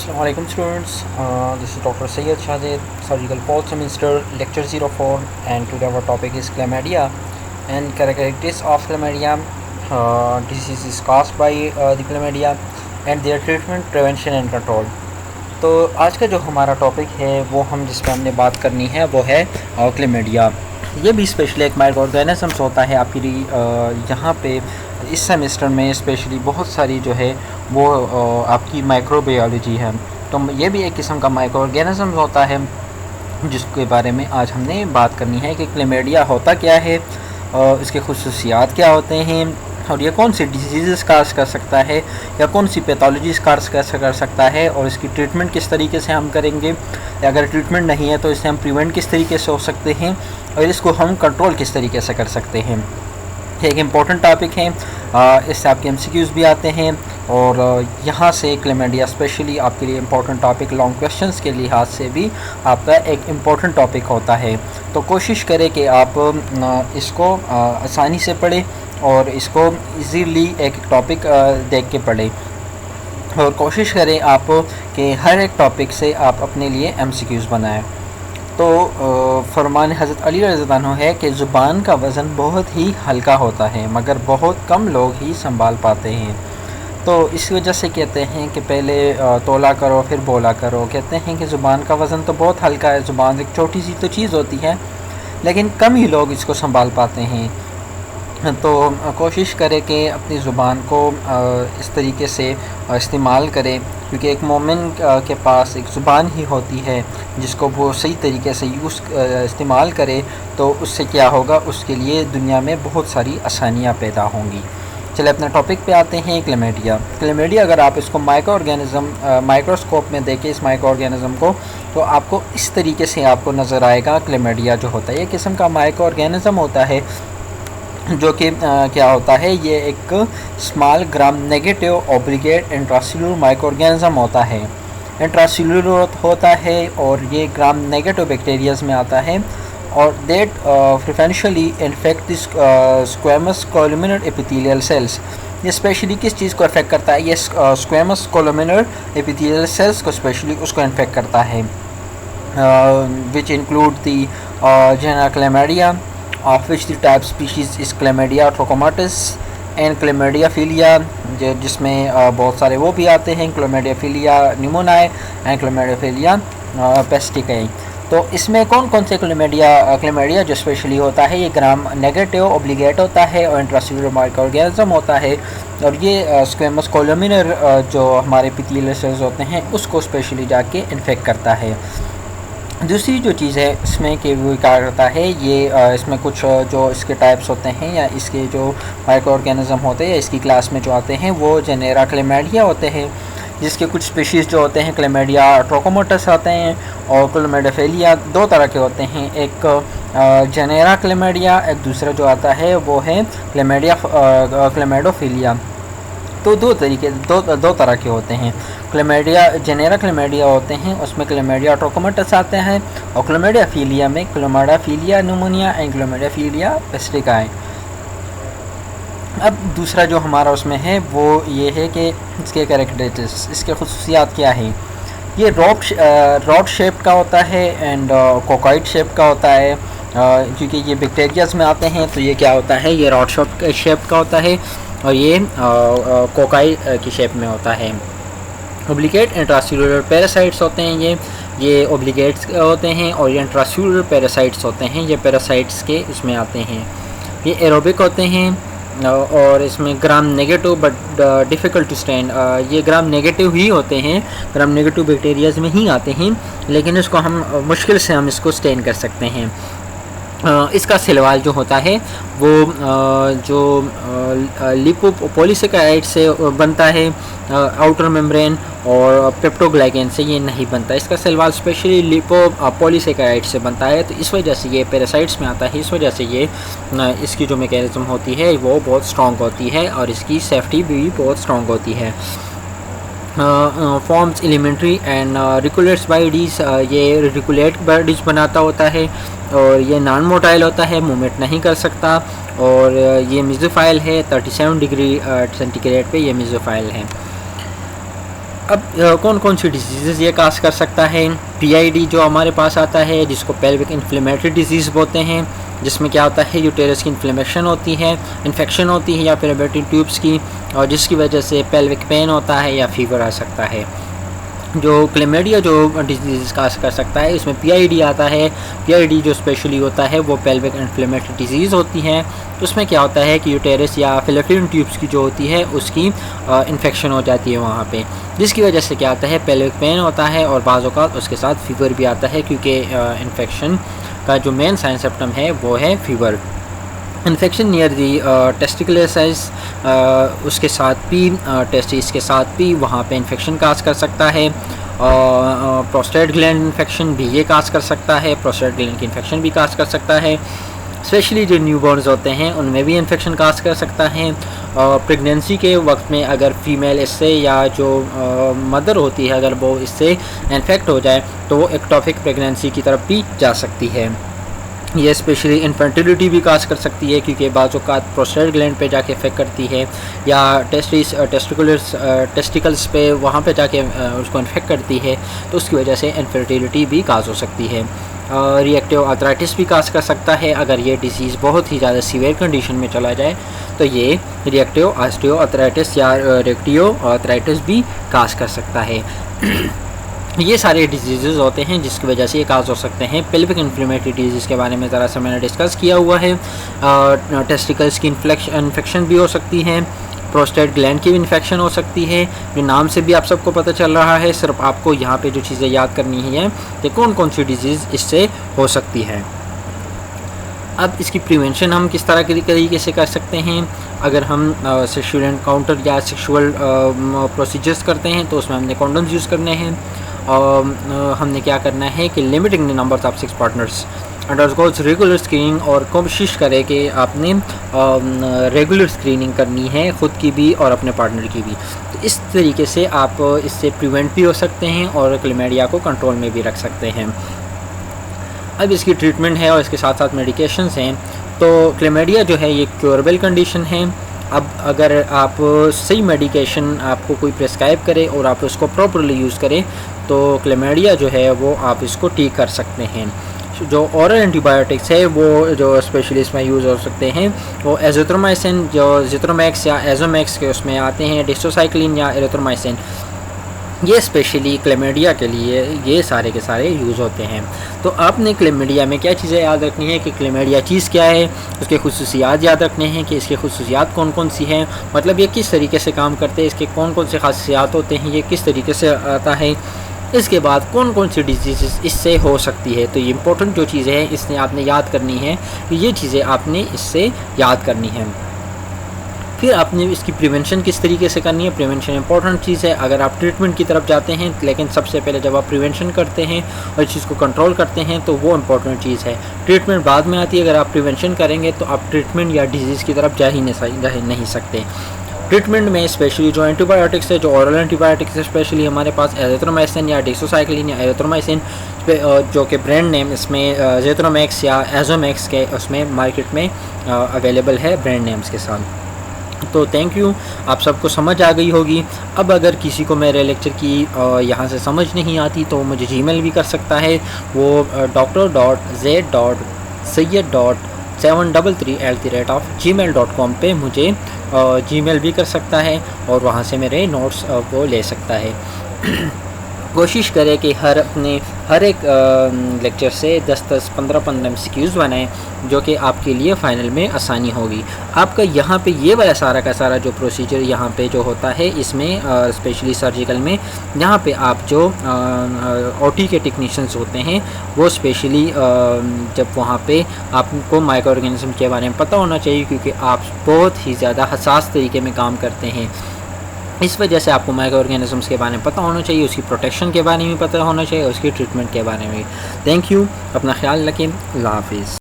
Assalamualaikum students, this is Dr. Syed Shahzad, Surgical 4th Semester, Lecture 04, and today our topic is chlamydia and characteristics of chlamydia. Disease is caused by the chlamydia and their treatment, prevention and control. तो आज का जो हमारा topic है वो हम जिस पर हमने बात करनी है वो है क्लेमेडिया। ये भी स्पेशली एक माइक्रो ऑर्गेनिजम्स होता है आपकी यहाँ पे इस सेमेस्टर में स्पेशली बहुत सारी जो है वो आपकी माइक्रोबायोलॉजी है। तो ये भी एक किस्म का माइक्रो ऑर्गेनिजम होता है जिसके बारे में आज हमने बात करनी है कि क्लेमेडिया होता क्या है, इसके खुसूसियात क्या होते हैं और ये कौन सी डिजीज़ काज कर सकता है या कौन सी पैथोलॉजीज काज कैसे कर सकता है और इसकी ट्रीटमेंट किस तरीके से हम करेंगे, या अगर ट्रीटमेंट नहीं है तो इसे हम प्रिवेंट किस तरीके से हो सकते हैं और इसको हम कंट्रोल किस तरीके से कर सकते हैं। एक इम्पॉर्टेंट टॉपिक है, इससे आपके एमसीक्यूज़ भी आते हैं और यहाँ से क्लेमेडिया स्पेशली आपके लिए इम्पॉर्टेंट टॉपिक लॉन्ग क्वेश्चंस के लिहाज से भी आपका एक इम्पॉर्टेंट टॉपिक होता है। तो कोशिश करें कि आप इसको आसानी से पढ़ें और इसको इजीली एक टॉपिक देख के पढ़ें और कोशिश करें आप कि हर एक टॉपिक से आप अपने लिए एमसीक्यूज़ बनाएं। तो फरमान हज़रत अली रज़ियल्लाहु अन्हु है कि ज़ुबान का वज़न बहुत ही हल्का होता है मगर बहुत कम लोग ही संभाल पाते हैं। तो इस वजह से कहते हैं कि पहले तोला करो फिर बोला करो। कहते हैं कि ज़ुबान का वज़न तो बहुत हल्का है, ज़ुबान एक छोटी सी तो चीज़ होती है लेकिन कम ही लोग इसको संभाल पाते हैं। तो कोशिश करें कि अपनी ज़ुबान को इस तरीके से इस्तेमाल करें, क्योंकि एक मोमिन के पास एक ज़ुबान ही होती है जिसको वो सही तरीके से इस्तेमाल करे तो उससे क्या होगा, उसके लिए दुनिया में बहुत सारी आसानियाँ पैदा होंगी। चले अपने टॉपिक पे आते हैं। क्लेमेडिया अगर आप इसको माइक्रोस्कोप में देखें इस माइक्रो ऑर्गेनिज़म को तो आपको इस तरीके से आपको नज़र आएगा। क्लेमेडिया जो होता है ये किस्म का माइक्रो ऑर्गेनिज़म होता है जो कि क्या होता है, ये एक small gram negative obligate intracellular micro organism होता है। इंट्रासेल्युलर होता है और ये ग्राम नेगेटिव बैक्टीरियाज में आता है और that preferentially infect squamous columnar epithelial cells. ये स्पेशली किस चीज़ को अफेक्ट करता है, ये स्क्वेमस कोलुमिनर एपिथेलियल सेल्स को स्पेशली उसको इन्फेक्ट करता है, which include the genera Chlamydia of which the type species is Chlamydia trachomatis and Chlamydia philia, जिसमें बहुत सारे वो भी आते हैं, Chlamydia philia pneumoniae and Chlamydia philia pesticii। तो इसमें कौन कौन से क्लेमेडिया जो स्पेशली होता है, ये ग्राम नेगेटिव ऑब्लिगेट होता है और इंट्रासेल्युलर माइक्रो ऑर्गेनिज़म होता है और ये स्क्वेमस कोलुमिनर जो हमारे एपिथेलियल सेल्स होते हैं उसको स्पेशली जाके इन्फेक्ट करता है। दूसरी जो चीज़ है इसमें कि वो क्या करता है, ये इसमें कुछ जो इसके टाइप्स होते हैं या इसके जो माइक्रो ऑर्गेनिज़म होते हैं या इसकी क्लास में जो आते हैं वो जेनेरा क्लेमेडिया होते हैं, जिसके कुछ स्पीशीज़ जो होते हैं क्लेमेडिया ट्रोकोमोटस आते हैं और क्लेमेडिया फेलिया। दो तरह के होते हैं, एक जेनेरा क्लेमेडिया, एक दूसरा जो आता है वो है क्लेमेडोफिलिया। तो दो तरह के होते हैं। क्लेमेडिया जेनेरा क्लेमेडिया होते हैं उसमें क्लेमेडिया ट्रोकोमोटस आते हैं और क्लेमेडिया फीलिया में Chlamydophila pneumoniae and Chlamydophila psittaci. अब दूसरा जो हमारा उसमें है वो ये है कि इसके कैरेक्टरिस्टिक्स, इसके खुसूसियात क्या है। ये रॉड शेप का होता है एंड कोकाइड शेप का होता है, क्योंकि ये बैक्टीरियाज में आते हैं तो ये क्या होता है, ये रॉड शेप का होता है और ये कोकाई की शेप में होता है। ओब्लिगेट इंट्रासेल्युलर पैरासाइट्स होते हैं, ये ओब्लिगेट्स होते हैं और ये इंट्रासेल्युलर पैरासाइट्स होते हैं, ये पैरासाइट्स के इसमें आते हैं। ये एरोबिक होते हैं और इसमें gram negative but difficult to stand, ये ग्राम नेगेटिव ही होते हैं, ग्राम नेगेटिव बैक्टीरियाज में ही आते हैं लेकिन इसको हम मुश्किल से हम इसको स्टैंड कर सकते हैं। इसका सलवाल जो होता है वो जो लिपोपॉलीसेकेराइड से बनता है आउटर मेम्ब्रेन और पेप्टोग्लाइकेन से ये नहीं बनता। इसका सलवाल स्पेशली लिपोपॉलीसेकेराइड से बनता है, तो इस वजह से ये पैरासाइट्स में आता है, इस वजह से ये इसकी जो मैकेनिज्म होती है वो बहुत स्ट्रॉन्ग होती है और इसकी सेफ्टी भी बहुत स्ट्रॉन्ग होती है। फॉर्म्स एलिमेंट्री एंड रिकुलेट्स बाइडीज, ये रिकुलेट बाइडीज बनाता होता है और ये नॉन मोटाइल होता है, मूवमेंट नहीं कर सकता और ये मेसोफाइल है, 37 डिग्री सेंटीग्रेड पे ये मेसोफाइल है। अब कौन कौन सी डिजीज़ ये काज कर सकता है। PID जो हमारे पास आता है, जिसको पेल्विक इन्फ्लेमेटरी डिजीज़ बोलते हैं, जिसमें क्या होता है यूटेरस की इन्फ्लेमेशन होती है, इन्फेक्शन होती है या फिर एबेटिन ट्यूब्स की, और जिसकी वजह से पेल्विक पेन होता है या फीवर आ सकता है। जो क्लेमेडिया जो डिजीज़ काज कर सकता है, इसमें PID आता है। PID जो स्पेशली होता है वो पेल्विक इन्फ्लेमेटरी डिजीज़ होती है। तो उसमें क्या होता है कि यूटेरस या फेलोपियन ट्यूब्स की जो होती है उसकी इन्फेक्शन हो जाती है वहाँ पे, जिसकी वजह से क्या होता है पेल्विक पेन होता है और बाज़ औक़ात उसके साथ फीवर भी आता है, क्योंकि इन्फेक्शन का जो मेन साइन सिम्पटम है वो है fever. Infection near the testicular size, उसके साथ भी टेस्टिस के साथ भी वहाँ पे इन्फेक्शन काज कर सकता है। प्रोस्टेट ग्लैंड इन्फेक्शन भी ये काज कर सकता है, प्रोस्टेट ग्लैंड की इन्फेक्शन भी काज कर सकता है। स्पेशली जो न्यूबॉर्न्स होते हैं उनमें भी इन्फेक्शन काज कर सकता है। प्रेगनेंसी के वक्त में अगर फ़ीमेल इससे या जो मदर होती है अगर वो इससे इन्फेक्ट हो जाए तो वो एक्टोपिक प्रेगनेंसी की तरफ भी जा सकती है। ये स्पेशली इनफर्टिलिटी भी काज कर सकती है, क्योंकि बाज़ औक़ात प्रोस्टेट ग्लैंड पे जाके इफेक्ट करती है या टेस्टिकल्स पे वहाँ पे जाके उसको इन्फेक्ट करती है, तो उसकी वजह से इनफर्टिलिटी भी काज हो सकती है। रिएक्टिव आर्थराइटिस भी काज कर सकता है। अगर ये डिसीज़ बहुत ही ज़्यादा सीवियर कंडीशन में चला जाए तो ये रिएक्टिव ऑस्टियो आर्थराइटिस या रिएक्टिव आर्थराइटिस भी काज कर सकता है। ये सारे डिजीज़ होते हैं जिसकी वजह से ये काज हो सकते हैं। पेल्विक इन्फ्लेमेटरी डिजीज़ के बारे में ज़रा सा मैंने डिस्कस किया हुआ है। टेस्टिकल्स की इन्फेक्शन भी हो सकती है, प्रोस्टेट ग्लैंड की भी इन्फेक्शन हो सकती है, जो नाम से भी आप सबको पता चल रहा है। सिर्फ आपको यहाँ पे जो चीज़ें याद करनी है कि कौन कौन सी डिजीज़ इससे हो सकती है। अब इसकी प्रिवेंशन हम किस तरह के तरीके से कर सकते हैं। अगर हम सेक्सुअल एनकाउंटर या सेक्सुअल प्रोसीजर्स करते हैं तो उसमें हमने कॉन्डम्स यूज़ करने हैं, और हमने क्या करना है कि limiting the number of 6 partners, undergoes regular screening, और कोशिश करें कि आपने रेगुलर स्क्रीनिंग करनी है ख़ुद की भी और अपने पार्टनर की भी। तो इस तरीके से आप इससे प्रिवेंट भी हो सकते हैं और क्लेमेडिया को कंट्रोल में भी रख सकते हैं। अब इसकी ट्रीटमेंट है और इसके साथ साथ मेडिकेशंस हैं। तो क्लेमेडिया जो है ये क्योरेबल कंडीशन है। अब अगर आप सही मेडिकेशन आपको कोई प्रेस्क्राइब करे और आप उसको प्रॉपरली यूज़ करें तो क्लेमेडिया जो है वो आप इसको ठीक कर सकते हैं। जो ओरल एंटीबायोटिक्स है वो जो स्पेशलिस्ट में यूज़ हो सकते हैं वो एजिथ्रोमाइसिन, जो जिथ्रोमैक्स या एजोमैक्स के उसमें आते हैं, डिस्ट्रोसाइक्लिन या एरिथ्रोमाइसिन, ये स्पेशली क्लेमेडिया के लिए ये सारे के सारे यूज़ होते हैं। तो आपने क्लेमेडिया में क्या चीज़ें याद रखनी है कि क्लेमेडिया चीज़ क्या है, उसके खुसूसियात याद रखने हैं कि इसके खुसूसियात कौन कौन सी हैं, मतलब ये किस तरीके से काम करते हैं, इसके कौन कौन से खासियात होते हैं, ये किस तरीके से आता है, इसके बाद कौन कौन सी डिजीज़ इससे हो सकती है। तो ये इंपॉर्टेंट जो चीज़ें हैं इसने आपने याद करनी है, ये चीज़ें आपने इससे याद करनी है। फिर आपने इसकी प्रिवेंशन किस तरीके से करनी है। प्रिवेंशन इंपॉर्टेंट चीज़ है। अगर आप ट्रीटमेंट की तरफ जाते हैं, लेकिन सबसे पहले जब आप प्रिवेंशन करते हैं और इस चीज़ को कंट्रोल करते हैं तो वो इंपॉर्टेंट चीज़ है। ट्रीटमेंट बाद में आती है। अगर आप प्रिवेंशन करेंगे तो आप ट्रीटमेंट या डिजीज़ की तरफ जा ही नहीं सकते। ट्रीटमेंट में स्पेशली जो एंटीबायोटिक्स है, जो ओरल एंटीबायोटिक्स है, स्पेशली हमारे पास एजिथ्रोमाइसिन या डिसोसाइक्लिन या एरिथ्रोमाइसिन, जो कि ब्रांड नेम इसमें जिथ्रोमैक्स या एजोमैक्स के उसमें मार्केट में अवेलेबल है ब्रांड नेम्स के साथ। तो थैंक यू, आप सबको समझ आ गई होगी। अब अगर किसी को मेरे लेक्चर की यहाँ से समझ नहीं आती तो मुझे जीमेल भी कर सकता है। वो dr.z.sayyed.733@gmail.com पे मुझे जीमेल भी कर सकता है और वहाँ से मेरे नोट्स को ले सकता है। कोशिश करें कि हर एक लेक्चर से 10-10, 15-15 MCQs बनाएं, जो कि आपके लिए फ़ाइनल में आसानी होगी। आपका यहाँ पे ये वाला सारा का सारा जो प्रोसीजर यहाँ पे जो होता है, इसमें स्पेशली सर्जिकल में यहाँ पे आप जो OT के टेक्नीशियंस होते हैं वो स्पेशली जब वहाँ पे आपको माइक्रो ऑर्गेनिज्म के बारे में पता होना चाहिए, क्योंकि आप बहुत ही ज़्यादा हसास तरीके में काम करते हैं। इस वजह से आपको माइक्रो ऑर्गेनिजम्स के बारे में पता होना चाहिए, उसकी प्रोटेक्शन के बारे में पता होना चाहिए, उसकी ट्रीटमेंट के बारे में। थैंक यू, अपना ख्याल रखें, अल्लाह हाफिज़।